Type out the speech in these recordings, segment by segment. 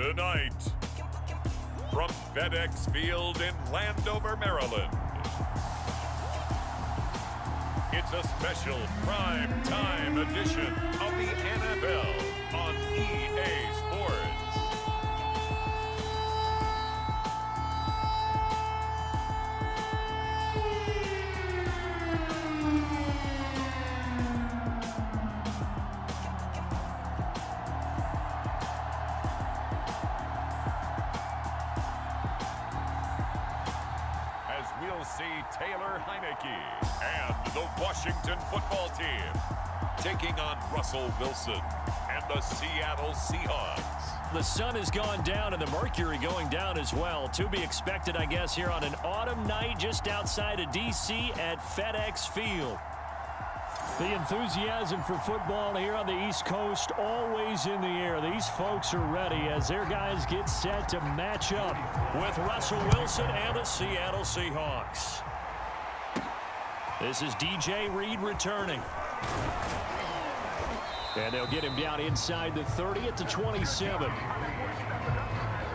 Tonight, from FedEx Field in Landover, Maryland, it's a special prime time edition of the NFL on EA Sports. We'll see Taylor Heineke and the Washington football team taking on Russell Wilson and the Seattle Seahawks. The sun has gone down and the mercury going down as well. To be expected, I guess, here on an autumn night just outside of D.C. at FedEx Field. The enthusiasm for football here on the East Coast always in the air. These folks are ready as their guys get set to match up with Russell Wilson and the Seattle Seahawks. This is DJ Reed returning. And they'll get him down inside the 30 at the 27.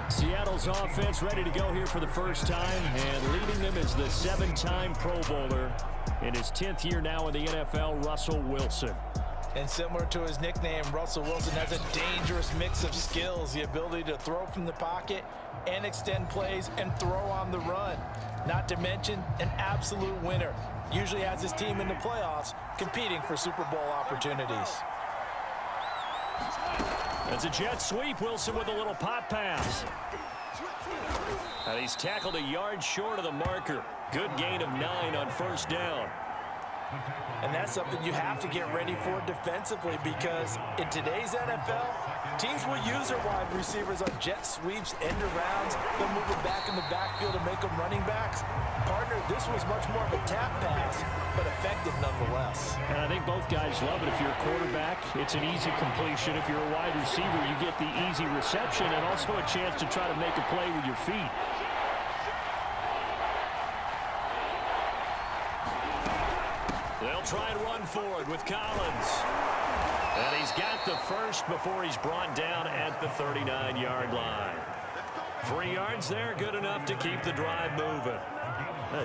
Seattle's offense ready to go here for the first time, and leading them is the 7-time Pro Bowler in his 10th year now in the NFL, Russell Wilson. And similar to his nickname, Russell Wilson has a dangerous mix of skills, the ability to throw from the pocket and extend plays and throw on the run. Not to mention an absolute winner. Usually has his team in the playoffs competing for Super Bowl opportunities. That's a jet sweep. Wilson with a little pop pass. And he's tackled a yard short of the marker. Good gain of 9 on first down. And that's something you have to get ready for defensively, because in today's NFL, teams will use their wide receivers on jet sweeps, end arounds. They'll move it back in the backfield to make them running backs. Partner, this was much more of a tap pass, but effective nonetheless. And I think both guys love it. If you're a quarterback, it's an easy completion. If you're a wide receiver, you get the easy reception and also a chance to try to make a play with your feet. They'll try and run forward with Collins. And he's got the first before he's brought down at the 39-yard line. 3 yards there, good enough to keep the drive moving.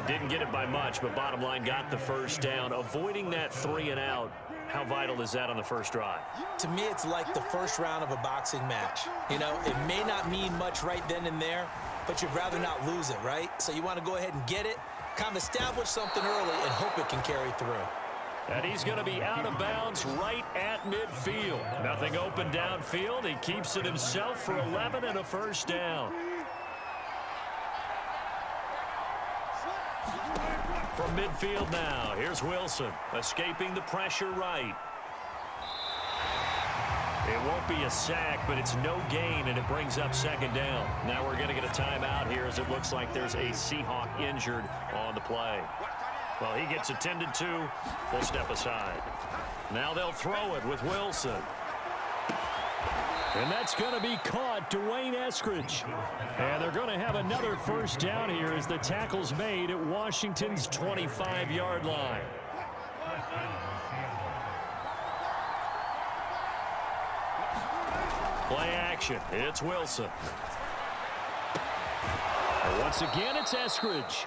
Didn't get it by much, but bottom line, got the first down. Avoiding that 3 and out, how vital is that on the first drive? To me, it's like the first round of a boxing match. You know, it may not mean much right then and there, but you'd rather not lose it, right? So you want to go ahead and get it, kind of establish something early, and hope it can carry through. And he's going to be out of bounds right at midfield. Nothing open downfield. He keeps it himself for 11 and a first down. From midfield now, here's Wilson, escaping the pressure right. It won't be a sack, but it's no gain, and it brings up second down. Now we're going to get a timeout here as it looks like there's a Seahawk injured on the play. Well, he gets attended to. We'll step aside. Now they'll throw it with Wilson. And that's going to be caught, Dwayne Eskridge. And they're going to have another first down here as the tackle's made at Washington's 25-yard line. Play action. It's Wilson. And once again, it's Eskridge.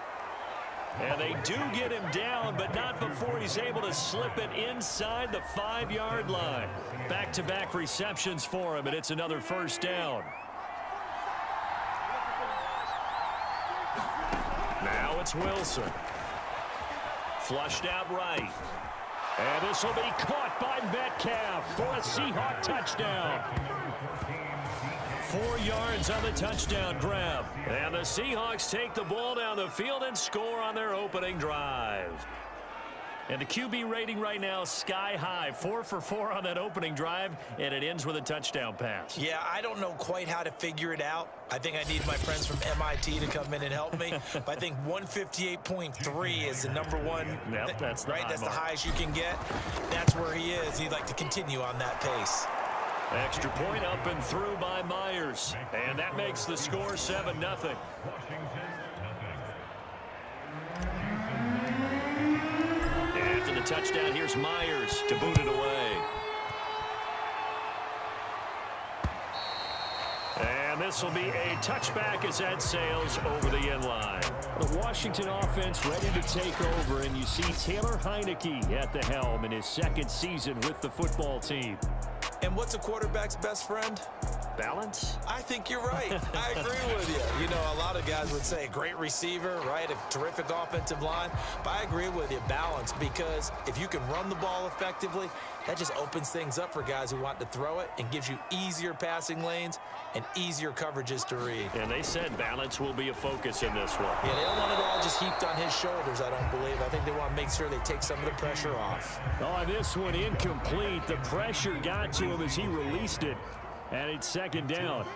And they do get him down, but not before he's able to slip it inside the 5-yard line. Back-to-back receptions for him, and it's another first down. Now it's Wilson. Flushed out right. And this will be caught by Metcalf for a Seahawk touchdown. 4 yards on the touchdown grab. And the Seahawks take the ball down the field and score on their opening drive. And the QB rating right now is sky high. 4 for 4 on that opening drive, and it ends with a touchdown pass. Yeah, I don't know quite how to figure it out. I think I need my friends from MIT to come in and help me. But I think 158.3 is the number one. Yep, that's the right. high That's mark. The highest you can get. That's where he is. He'd like to continue on that pace. Extra point up and through by Myers. And that makes the score 7-0. After the touchdown, here's Myers to boot it away. And this will be a touchback as that sails over the end line. The Washington offense ready to take over, and you see Taylor Heineke at the helm in his second season with the football team. And what's a quarterback's best friend? Balance? I think you're right. I agree with you. You know, a lot of guys would say great receiver, right? A terrific offensive line. But I agree with you, balance, because if you can run the ball effectively, that just opens things up for guys who want to throw it and gives you easier passing lanes and easier coverages to read. And they said balance will be a focus in this one. Yeah, they don't want it all just heaped on his shoulders, I don't believe. I think they want to make sure they take some of the pressure off. Oh, this one incomplete. The pressure got to him as he released it. And it's second down.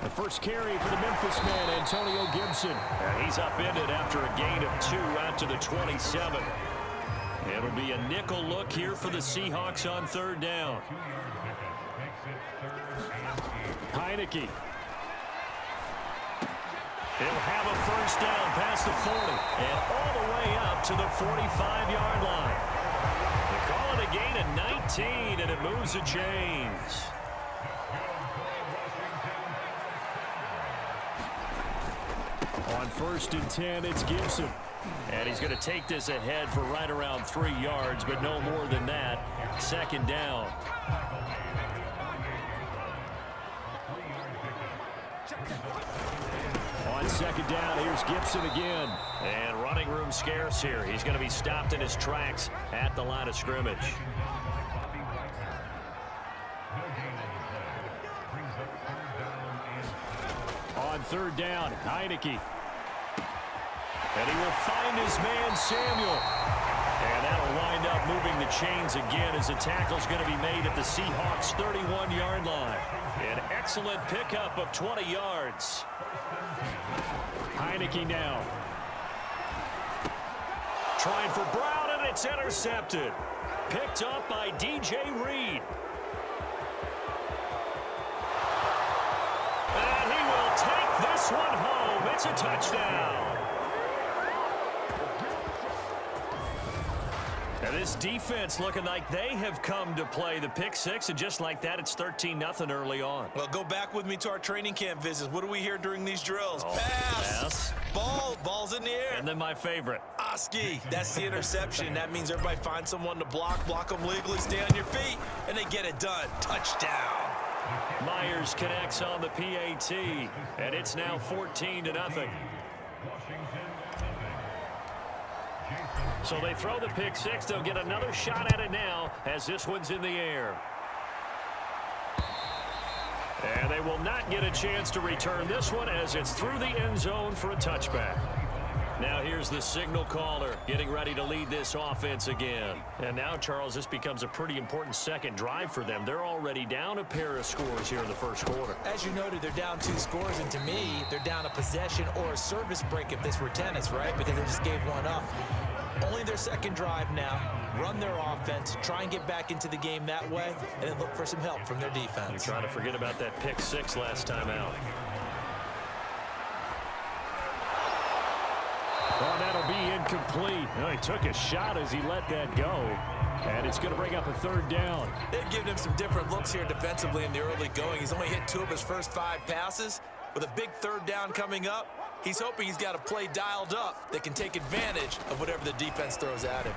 The first carry for the Memphis man, Antonio Gibson. And he's upended after a gain of 2 out to the 27. It'll be a nickel look here for the Seahawks on third down. Heineke. He'll have a first down past the 40 and all the way up to the 45-yard line. They call it a gain of 19, and it moves the chains. On 1st and 10, it's Gibson. And he's going to take this ahead for right around 3 yards, but no more than that. Second down. On second down, here's Gibson again. And running room scarce here. He's going to be stopped in his tracks at the line of scrimmage. On third down, Heineke. And he will find his man, Samuel. And that'll wind up moving the chains again as the tackle's going to be made at the Seahawks' 31-yard line. An excellent pickup of 20 yards. Heineke now. Trying for Brown, and it's intercepted. Picked up by DJ Reed. And he will take this one home. It's a touchdown. And this defense looking like they have come to play the pick six, and just like that, it's 13-0 early on. Well, go back with me to our training camp visits. What do we hear during these drills? Oh, pass. Ball's in the air. And then my favorite. Oski, that's the interception. That means everybody finds someone to block them legally, stay on your feet, and they get it done. Touchdown. Myers connects on the PAT, and it's now 14-0. So they throw the pick six. They'll get another shot at it now as this one's in the air. And they will not get a chance to return this one as it's through the end zone for a touchback. Now here's the signal caller getting ready to lead this offense again. And now, Charles, this becomes a pretty important second drive for them. They're already down a pair of scores here in the first quarter. As you noted, they're down 2 scores, and to me, they're down a possession or a service break if this were tennis, right? Because they just gave one up. Only their second drive now. Run their offense, try and get back into the game that way, and then look for some help from their defense. You're trying to forget about that pick six last time out. Oh, that'll be incomplete. Oh, he took a shot as he let that go. And it's going to bring up a third down. They've given him some different looks here defensively in the early going. He's only hit 2 of his first 5 passes. With a big third down coming up, he's hoping he's got a play dialed up that can take advantage of whatever the defense throws at him.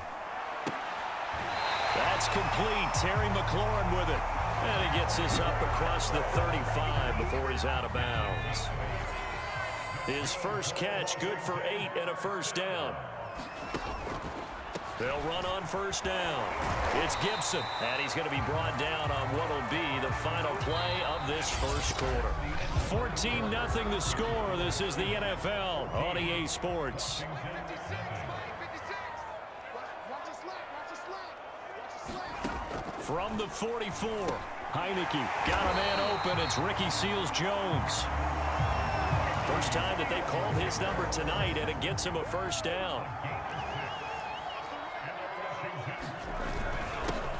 That's complete. Terry McLaurin with it. And he gets this up across the 35 before he's out of bounds. His first catch, good for 8 and a first down. They'll run on first down. It's Gibson, and he's going to be brought down on what will be the final play of this first quarter. 14-0 the score. This is the NFL on EA Sports. From the 44, Heineke got a man open. It's Ricky Seals-Jones. First time that they've called his number tonight, and it gets him a first down.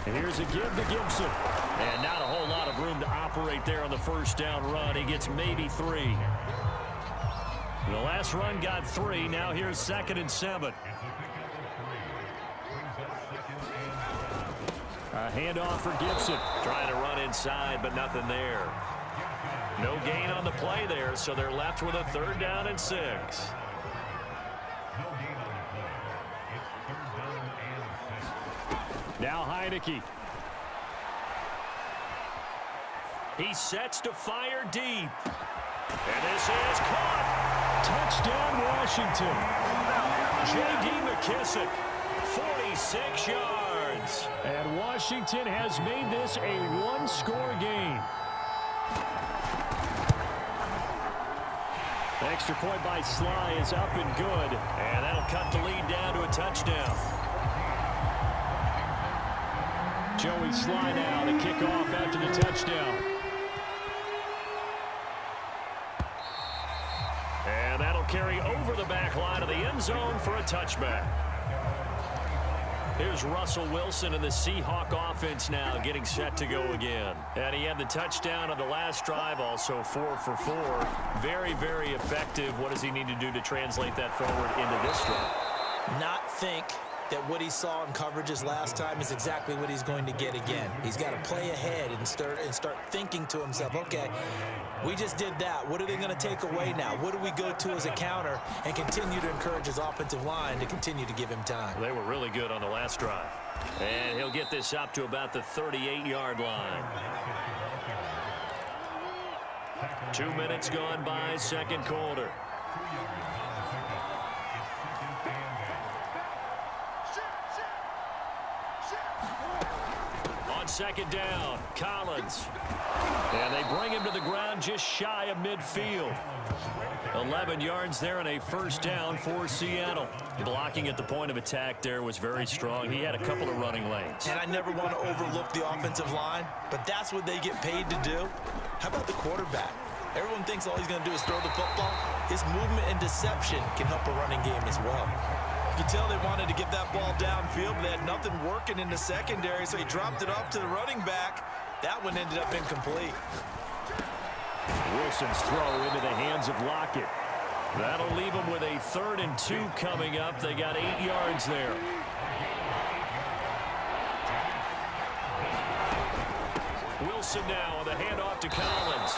And here's a give to Gibson. And not a whole lot of room to operate there on the first down run. He gets maybe 3. The last run got 3. Now here's 2nd and 7. A handoff for Gibson. Trying to run inside, but nothing there. No gain on the play there, so they're left with a 3rd down and 6. Now Heineke. He sets to fire deep. And this is caught. Touchdown, Washington. J.D. McKissick, 46 yards. And Washington has made this a 1-score game. The extra point by Sly is up and good. And that'll cut the lead down to a touchdown. Joey Sly now to kick off after the touchdown. And that'll carry over the back line of the end zone for a touchback. Here's Russell Wilson and the Seahawk offense now getting set to go again. And he had the touchdown on the last drive, also 4 for 4. Very, very effective. What does he need to do to translate that forward into this drive? Not think that what he saw in coverages last time is exactly what he's going to get again. He's got to play ahead and start thinking to himself, okay, we just did that. What are they going to take away now? What do we go to as a counter? And continue to encourage his offensive line to continue to give him time. They were really good on the last drive. And he'll get this up to about the 38-yard line. 2 minutes gone by, second quarter. On second down, Collins. And they bring him to the ground just shy of midfield. 11 yards there and a first down for Seattle. Blocking at the point of attack there was very strong. He had a couple of running lanes. And I never want to overlook the offensive line, but that's what they get paid to do. How about the quarterback? Everyone thinks all he's going to do is throw the football. His movement and deception can help a running game as well. You can tell they wanted to get that ball downfield, but they had nothing working in the secondary, so he dropped it off to the running back. That one ended up incomplete. Wilson's throw into the hands of Lockett. That'll leave him with a 3rd and 2 coming up. They got 8 yards there. Wilson now on the handoff to Collins.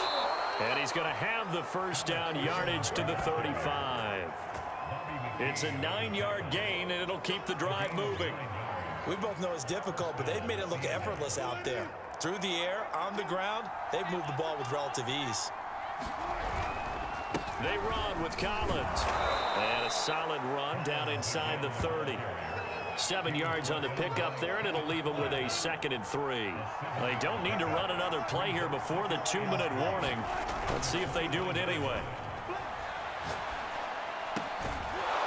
And he's going to have the first down, yardage to the 35. It's a 9-yard gain, and it'll keep the drive moving. We both know it's difficult, but they've made it look effortless out there. Through the air, on the ground, they've moved the ball with relative ease. They run with Collins. And a solid run down inside the 30. 7 yards on the pickup there, and it'll leave them with a 2nd and 3. They don't need to run another play here before the 2-minute warning. Let's see if they do it anyway.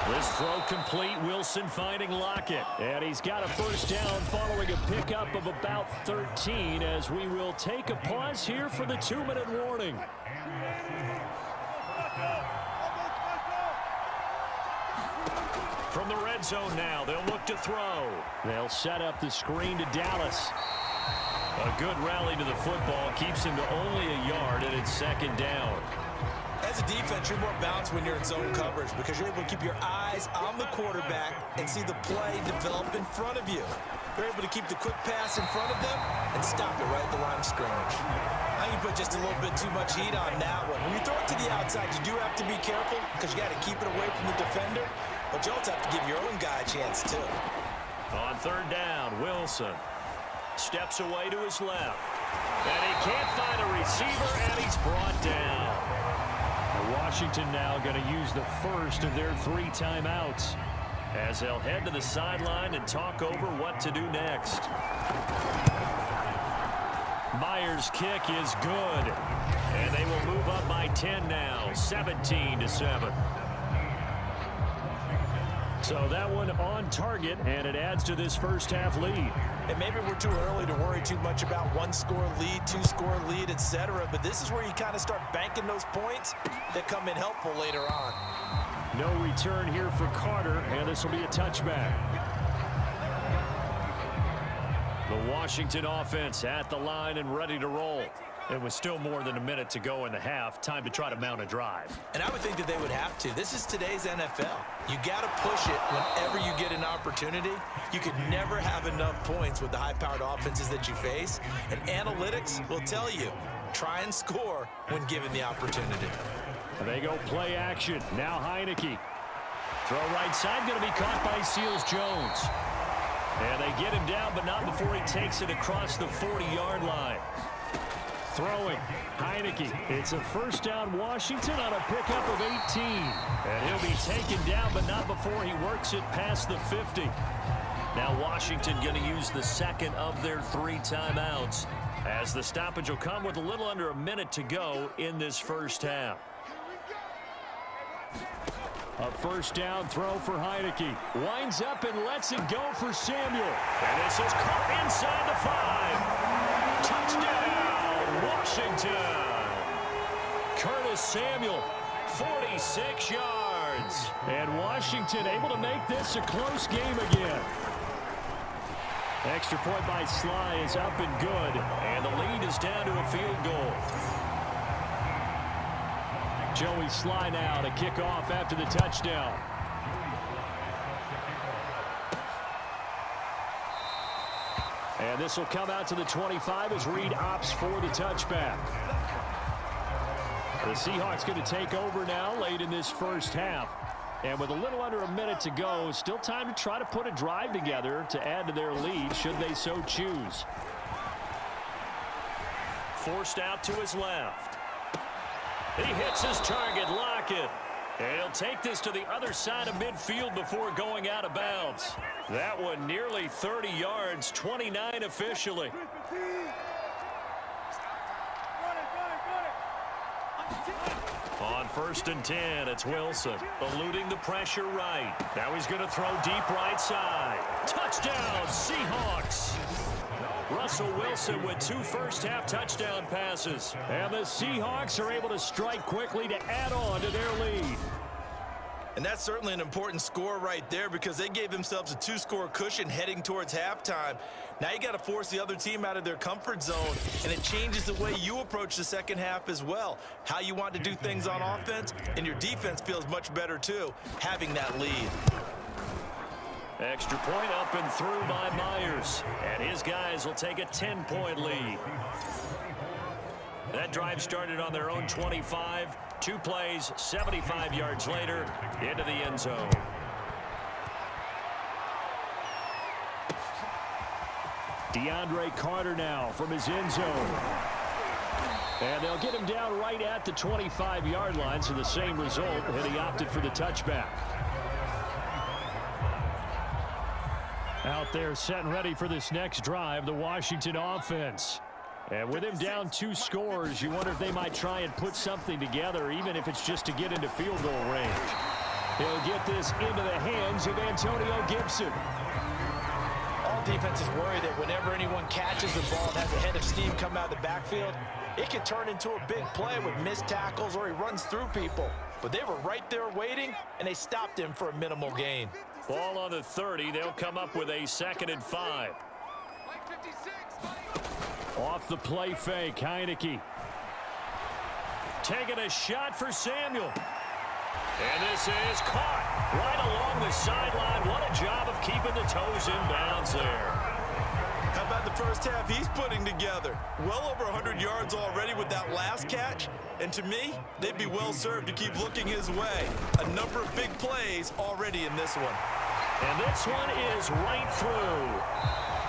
This throw complete. Wilson finding Lockett. And he's got a first down following a pickup of about 13 as we will take a pause here for the 2-minute warning. From the red zone now, they'll look to throw. They'll set up the screen to Dallas. A good rally to the football keeps him to only a yard, and it's 2nd down. As a defense, you're more balanced when you're in zone coverage because you're able to keep your eyes on the quarterback and see the play develop in front of you. You're able to keep the quick pass in front of them and stop it right at the line of scrimmage. I think you put just a little bit too much heat on that one. When you throw it to the outside, you do have to be careful because you got to keep it away from the defender, but you also have to give your own guy a chance too. On 3rd down, Wilson steps away to his left. And he can't find a receiver, and he's brought down. Washington now going to use the first of their 3 timeouts as they'll head to the sideline and talk over what to do next. Myers' kick is good, and they will move up by 10 now, 17-7. So that one on target, and it adds to this first half lead. And maybe we're too early to worry too much about 1-score lead, 2-score lead, etc. But this is where you kind of start banking those points that come in helpful later on. No return here for Carter, and this will be a touchback. The Washington offense at the line and ready to roll. It was still more than a minute to go in the half. Time to try to mount a drive. And I would think that they would have to. This is today's NFL. You got to push it whenever you get an opportunity. You could never have enough points with the high-powered offenses that you face. And analytics will tell you, try and score when given the opportunity. They go play action. Now Heineke. Throw right side, going to be caught by Seals-Jones. And they get him down, but not before he takes it across the 40-yard line. Throwing, Heineke. It's a first down Washington on a pickup of 18. And he'll be taken down, but not before he works it past the 50. Now Washington going to use the second of their 3 timeouts, as the stoppage will come with a little under a minute to go in this first half. A first down throw for Heineke. Winds up and lets it go for Samuel. And this is caught inside the 5. Touchdown, Washington. Curtis Samuel, 46 yards. And Washington able to make this a close game again. Extra point by Sly is up and good. And the lead is down to a field goal. Joey Sly now to kick off after the touchdown. And this will come out to the 25 as Reed opts for the touchback. The Seahawks going to take over now late in this first half. And with a little under a minute to go, still time to try to put a drive together to add to their lead should they so choose. Forced out to his left. He hits his target, Lockett. And he'll take this to the other side of midfield before going out of bounds. That one nearly 30 yards, 29 officially. On 1st and 10, it's Wilson, eluding the pressure right. Now he's going to throw deep right side. Touchdown, Seahawks. Russell Wilson with 2 first-half touchdown passes. And the Seahawks are able to strike quickly to add on to their lead. And that's certainly an important score right there, because they gave themselves a 2-score cushion heading towards halftime. Now you got to force the other team out of their comfort zone, and it changes the way you approach the second half as well. How you want to do things on offense, and your defense feels much better too, having that lead. Extra point up and through by Myers. And his guys will take a 10-point lead. That drive started on their own 25. 2 plays, 75 yards later, into the end zone. DeAndre Carter now from his end zone. And they'll get him down right at the 25-yard line, so the same result, and he opted for the touchback. Out there set and ready for this next drive, the Washington offense. And with him down 2 scores, you wonder if they might try and put something together, even if it's just to get into field goal range. He'll get this into the hands of Antonio Gibson. All defenses worry that whenever anyone catches the ball and has a head of steam come out of the backfield, it can turn into a big play with missed tackles or he runs through people. But they were right there waiting, and they stopped him for a minimal gain. Ball on the 30. They'll come up with a 2nd and 5. Off the play fake, Heineke. Taking a shot for Samuel. And this is caught right along the sideline. What a job of keeping the toes in bounds there. How about the first half he's putting together? Well over 100 yards already with that last catch. And to me, they'd be well served to keep looking his way. A number of big plays already in this one. And this one is right through.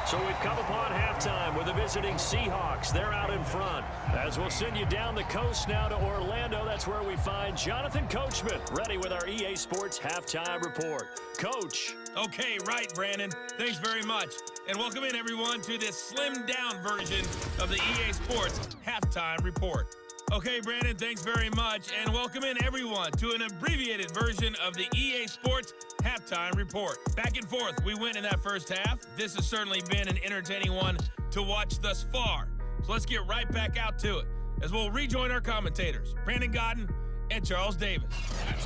So we've come upon halftime with the visiting Seahawks. They're out in front. As we'll send you down the coast now to Orlando, that's where we find Jonathan Coachman, ready with our EA Sports Halftime Report. Coach. Okay, right, Brandon. Thanks very much. And welcome in, everyone, to this slimmed-down version of the EA Sports Halftime Report. Okay, Brandon, thanks very much. And welcome in, everyone, to an abbreviated version of the EA Sports Halftime Report. Back and forth, we went in that first half. This has certainly been an entertaining one to watch thus far. So let's get right back out to it as we'll rejoin our commentators, Brandon Godden and Charles Davis.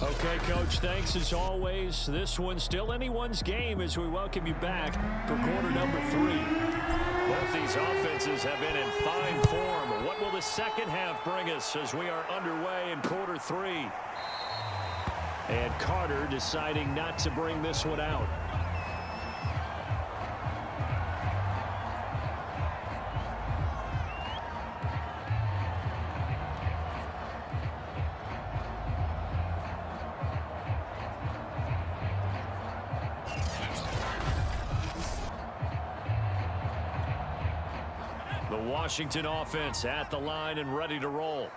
Okay, Coach, thanks as always. This one's still anyone's game as we welcome you back for quarter number 3. Both these offenses have been in fine form. What will the second half bring us as we are underway in quarter 3? And Carter deciding not to bring this one out. The Washington offense at the line and ready to roll.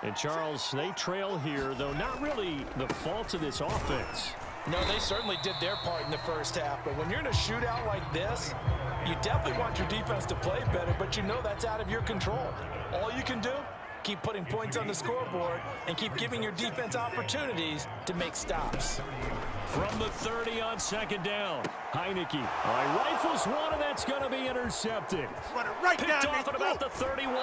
And Charles, they trail here, though not really the fault of this offense. No, they certainly did their part in the first half. But when you're in a shootout like this, you definitely want your defense to play better, but you know that's out of your control. All you can do, keep putting points on the scoreboard and keep giving your defense opportunities to make stops. From the 30 on second down, Heineke. All right, rifles one, and that's going to be intercepted. Picked off at about the 31.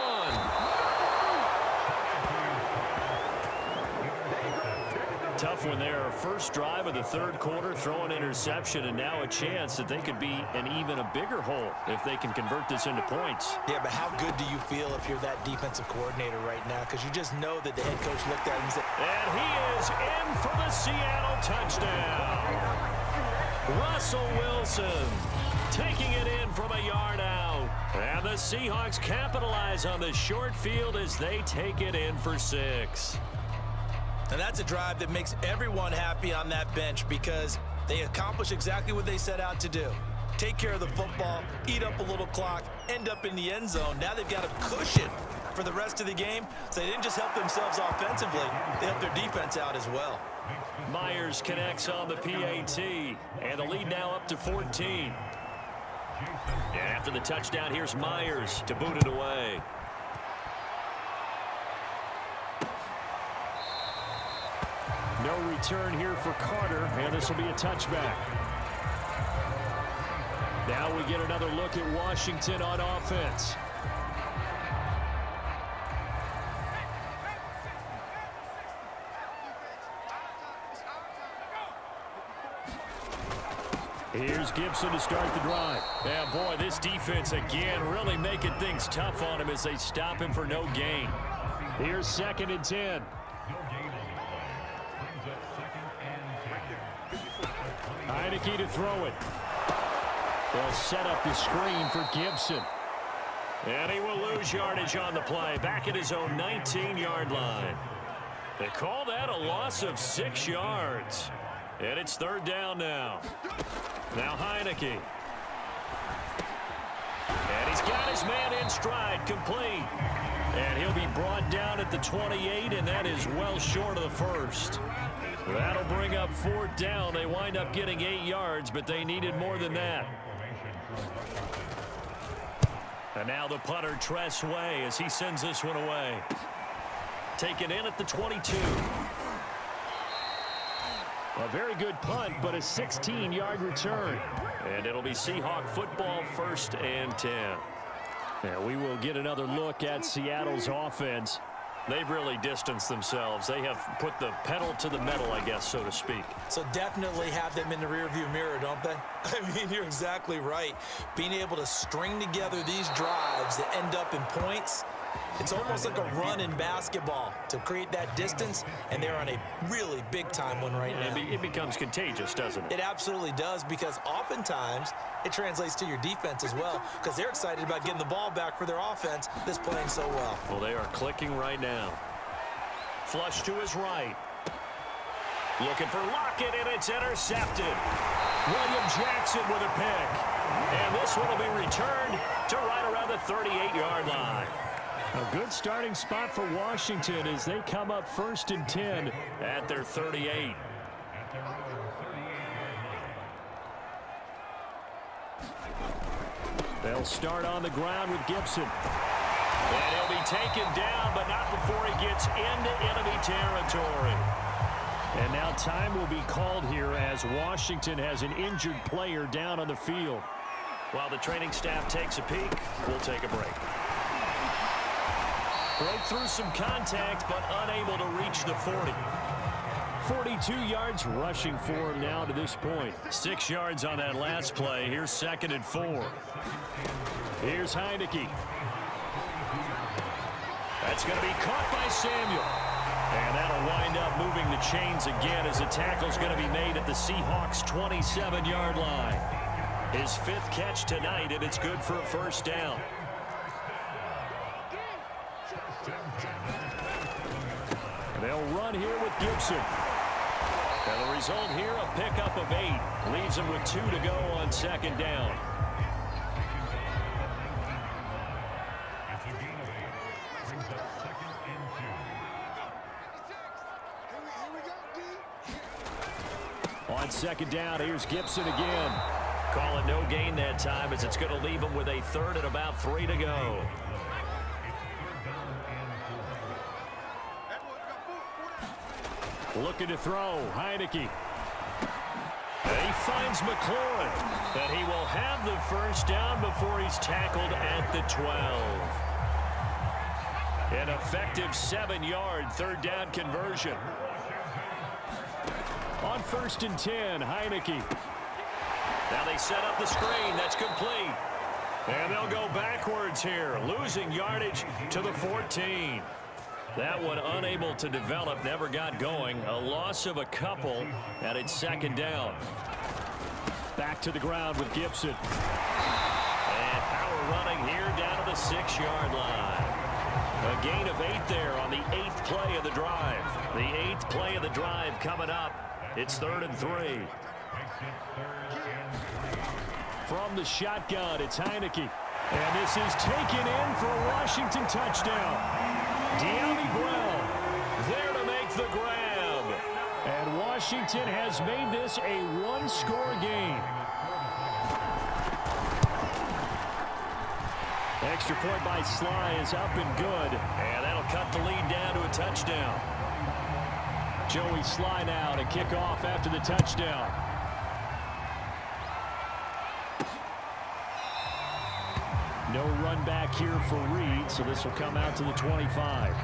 Tough one there. First drive of the third quarter, throw an interception, and now a chance that they could be in even a bigger hole if they can convert this into points. Yeah, but how good do you feel if you're that defensive coordinator right now? Because you just know that the head coach looked at him and said, and he is in for the Seattle touchdown. Russell Wilson taking it in from a yard out. And the Seahawks capitalize on the short field as they take it in for 6. and that's a drive that makes everyone happy on that bench because they accomplish exactly what they set out to do. Take care of the football, eat up a little clock, end up in the end zone. Now they've got a cushion for the rest of the game, so they didn't just help themselves offensively, they helped their defense out as well. Myers connects on the PAT, and the lead now up to 14. And after the touchdown, here's Myers to boot it away. No return here for Carter, and this will be a touchback. Now we get another look at Washington on offense. Here's Gibson to start the drive. Yeah, boy, this defense again really making things tough on him as they stop him for no gain. Here's 2nd and 10. Heineke to throw it. They'll set up the screen for Gibson. And he will lose yardage on the play, back at his own 19-yard line. They call that a loss of 6 yards. And it's 3rd down now. Now Heineke. And he's got his man in stride, complete. And he'll be brought down at the 28, and that is well short of the first. That'll bring up 4th down. They wind up getting 8 yards, but they needed more than that. And now the punter, Tress Way, as he sends this one away. Taken in at the 22. A very good punt, but a 16-yard return. And it'll be Seahawk football, 1st and 10. And we will get another look at Seattle's offense. They've really distanced themselves. They have put the pedal to the metal, I guess, so to speak. So definitely have them in the rearview mirror, don't they? I mean, you're exactly right. Being able to string together these drives that end up in points, it's almost like a run in basketball to create that distance, and they're on a really big-time one right now. It becomes contagious, doesn't it? It absolutely does, because oftentimes it translates to your defense as well, because they're excited about getting the ball back for their offense that's playing so well. Well, they are clicking right now. Flush to his right. Looking for Lockett, and it's intercepted. William Jackson with a pick. And this one will be returned to right around the 38-yard line. A good starting spot for Washington as they come up 1st and 10 at their 38. They'll start on the ground with Gibson. And he'll be taken down, but not before he gets into enemy territory. And now time will be called here as Washington has an injured player down on the field. While the training staff takes a peek, we'll take a break. Broke through some contact, but unable to reach the 40. 42 yards rushing for him now to this point. 6 yards on that last play. Here's 2nd and 4. Here's Heineke. That's going to be caught by Samuel. And that'll wind up moving the chains again as the tackle's going to be made at the Seahawks' 27-yard line. His 5th catch tonight, and it's good for a first down. They'll run here with Gibson. And the result here, a pickup of 8. Leaves him with 2 to go on second down. On second down, here's Gibson again. Call it no gain that time as it's going to leave him with a 3rd and about 3 to go. Looking to throw, Heineke. And he finds McLaurin. And he will have the first down before he's tackled at the 12. An effective 7-yard 3rd down conversion. On 1st and 10, Heineke. Now they set up the screen. That's complete. And they'll go backwards here, losing yardage to the 14. That one unable to develop, never got going. A loss of a couple, and it's second down. Back to the ground with Gibson. And power running here down to the 6-yard line. A gain of 8 there on the 8th play of the drive. The 8th play of the drive coming up. It's 3rd and 3. From the shotgun, it's Heineke. And this is taken in for a Washington touchdown. De'Ami Brown there to make the grab. And Washington has made this a 1-score game. Extra point by Sly is up and good. And that'll cut the lead down to a touchdown. Joey Sly now to kick off after the touchdown. No run back here for Reed, so this will come out to the 25.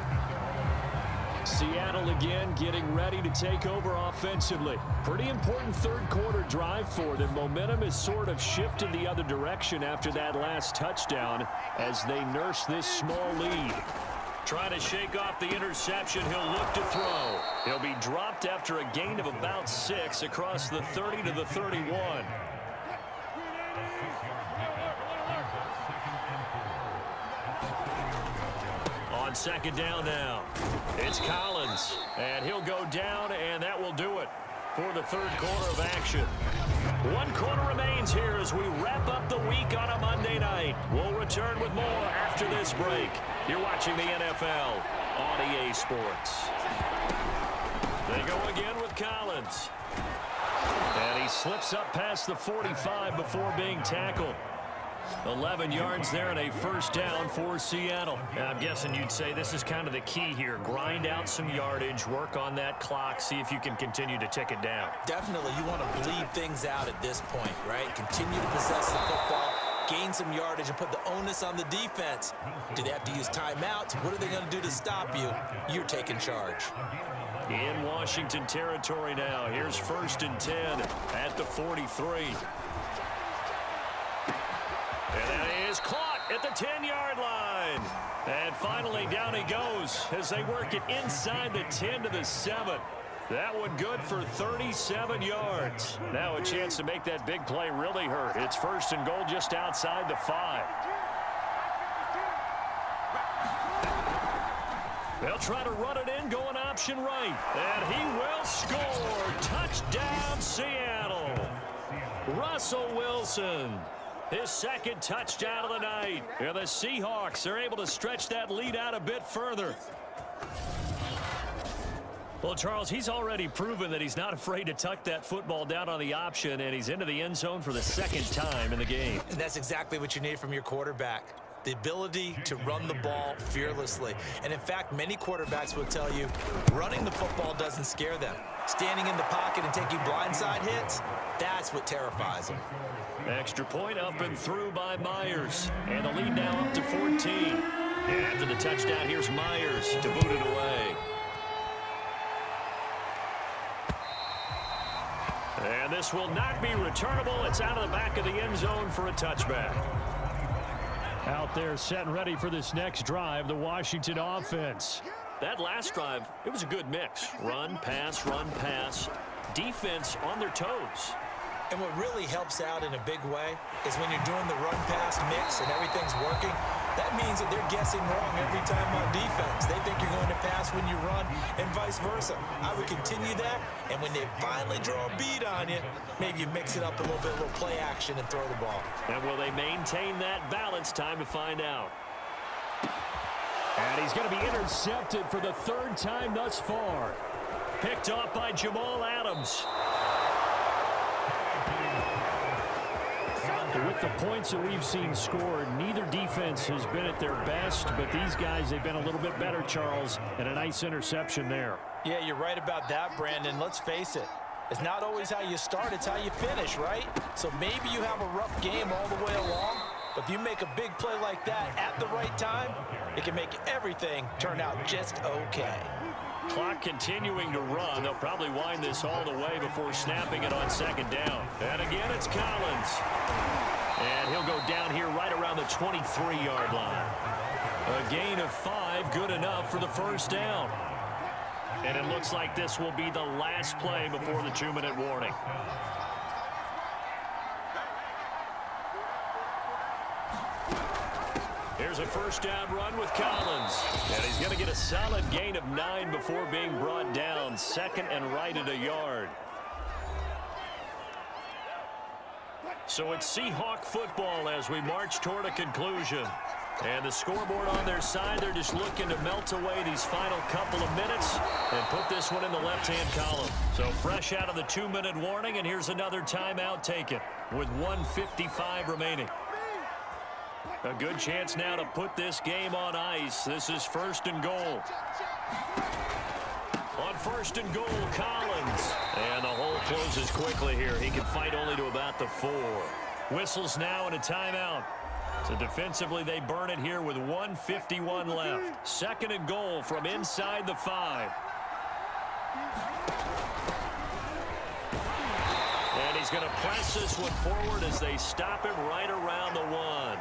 Seattle again getting ready to take over offensively. Pretty important 3rd quarter drive for them. Momentum has sort of shifted the other direction after that last touchdown as they nurse this small lead. Trying to shake off the interception, he'll look to throw. He'll be dropped after a gain of about 6 across the 30 to the 31. On second down now, it's Collins, and he'll go down, and that will do it for the 3rd quarter of action. 1 quarter remains here as we wrap up the week on a Monday night. We'll return with more after this break. You're watching the NFL on EA Sports. They go again with Collins. And he slips up past the 45 before being tackled. 11 yards there and a first down for Seattle. I'm guessing you'd say this is kind of the key here. Grind out some yardage, work on that clock, see if you can continue to tick it down. Definitely, you want to bleed things out at this point, right? Continue to possess the football, gain some yardage, and put the onus on the defense. Do they have to use timeouts? What are they going to do to stop you? You're taking charge. In Washington territory now. Here's 1st and 10 at the 43. And that is caught at the 10-yard line. And finally, down he goes as they work it inside the 10 to the 7. That one good for 37 yards. Now a chance to make that big play really hurt. It's 1st and goal just outside the 5. They'll try to run it in, going option right. And he will score. Touchdown, Seattle. Russell Wilson. His 2nd touchdown of the night. And the Seahawks are able to stretch that lead out a bit further. Well, Charles, he's already proven that he's not afraid to tuck that football down on the option, and he's into the end zone for the 2nd time in the game. And that's exactly what you need from your quarterback. The ability to run the ball fearlessly. And in fact, many quarterbacks will tell you running the football doesn't scare them. Standing in the pocket and taking blindside hits, that's what terrifies them. Extra point up and through by Myers. And the lead now up to 14. And after the touchdown, here's Myers to boot it away. And this will not be returnable. It's out of the back of the end zone for a touchback. Out there set and ready for this next drive, the Washington offense. That last drive, it was a good mix. Run, pass, defense on their toes. And what really helps out in a big way is when you're doing the run-pass mix and everything's working, that means that they're guessing wrong every time on defense. They think you're going to pass when you run and vice versa. I would continue that, and when they finally draw a bead on you, maybe you mix it up a little bit, a little play action and throw the ball. And will they maintain that balance? Time to find out. And he's going to be intercepted for the third time thus far. Picked off by Jamal Adams. With the points that we've seen scored, neither defense has been at their best, but these guys, they've been a little bit better, Charles, and a nice interception there. Yeah, you're right about that, Brandon. Let's face it. It's not always how you start, it's how you finish, right? So maybe you have a rough game all the way along, but if you make a big play like that at the right time, it can make everything turn out just okay. Clock continuing to run. They'll probably wind this all the way before snapping it on second down. And again, it's Collins. And he'll go down here right around the 23-yard line. A gain of 5, good enough for the first down. And it looks like this will be the last play before the 2-minute warning. Here's a first down run with Collins. And he's going to get a solid gain of 9 before being brought down. Second and right at a yard. So it's Seahawk football as we march toward a conclusion. And the scoreboard on their side, they're just looking to melt away these final couple of minutes and put this one in the left-hand column. So fresh out of the 2-minute warning, and here's another timeout taken with 1:55 remaining. A good chance now to put this game on ice. This is first and goal. On first and goal, Collins. And the hole closes quickly here. He can fight only to about the 4. Whistles now and a timeout. So defensively, they burn it here with 1:51 left. Second and goal from inside the 5. And he's going to press this one forward as they stop him right around the 1.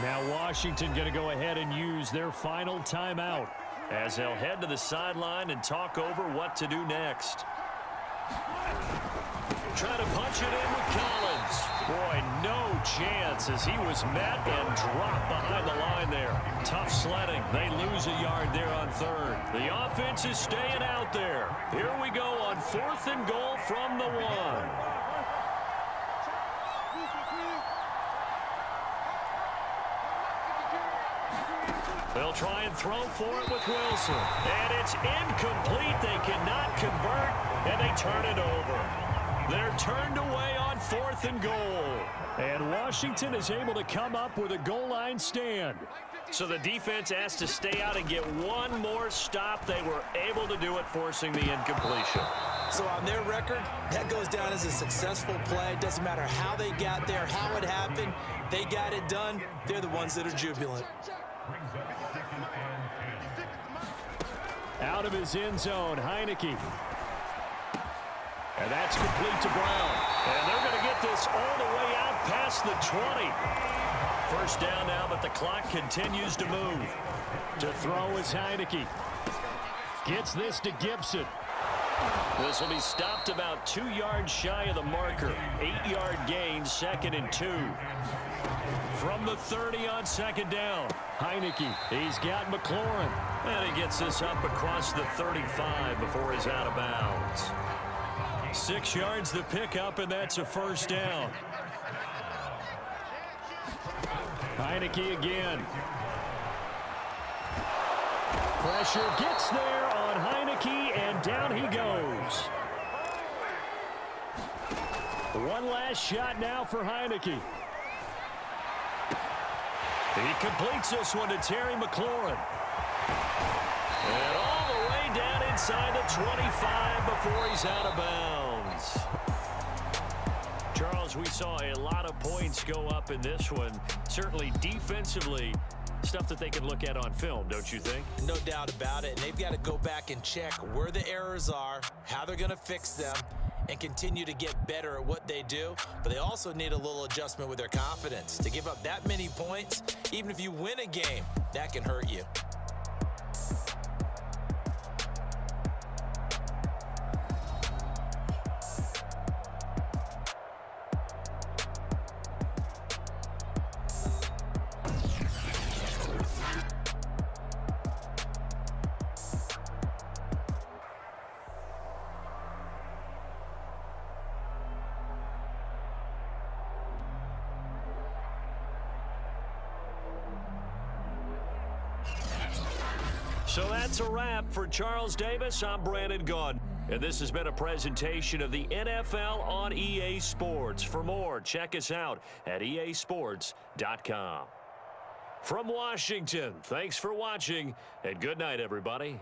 Now Washington going to go ahead and use their final timeout as they'll head to the sideline and talk over what to do next. Trying to punch it in with Collins. Boy, no chance as he was met and dropped behind the line there. Tough sledding. They lose a yard there on third. The offense is staying out there. Here we go on fourth and goal from the 1. They'll try and throw for it with Wilson. And it's incomplete. They cannot convert, and they turn it over. They're turned away on fourth and goal. And Washington is able to come up with a goal line stand. So the defense has to stay out and get one more stop. They were able to do it, forcing the incompletion. So on their record, that goes down as a successful play. Doesn't matter how they got there, how it happened. They got it done. They're the ones that are jubilant. Out of his end zone, Heineke. And that's complete to Brown. And they're going to get this all the way out past the 20. First down now, but the clock continues to move. To throw is Heineke. Gets this to Gibson. This will be stopped about 2 yards shy of the marker. 8-yard gain, second and 2. From the 30 on second down, Heineke. He's got McLaurin. And he gets this up across the 35 before he's out of bounds. 6 yards the pickup, and that's a first down. Heineke again. Pressure gets there on Heineke, and down he goes. One last shot now for Heineke. He completes this one to Terry McLaurin. And all the way down inside the 25 before he's out of bounds. Charles, we saw a lot of points go up in this one. Certainly defensively, stuff that they can look at on film, don't you think? No doubt about it. And they've got to go back and check where the errors are, how they're going to fix them, and continue to get better at what they do, but they also need a little adjustment with their confidence. To give up that many points, even if you win a game, that can hurt you. So that's a wrap for Charles Davis. I'm Brandon Gunn. And this has been a presentation of the NFL on EA Sports. For more, check us out at easports.com. From Washington, thanks for watching, and good night, everybody.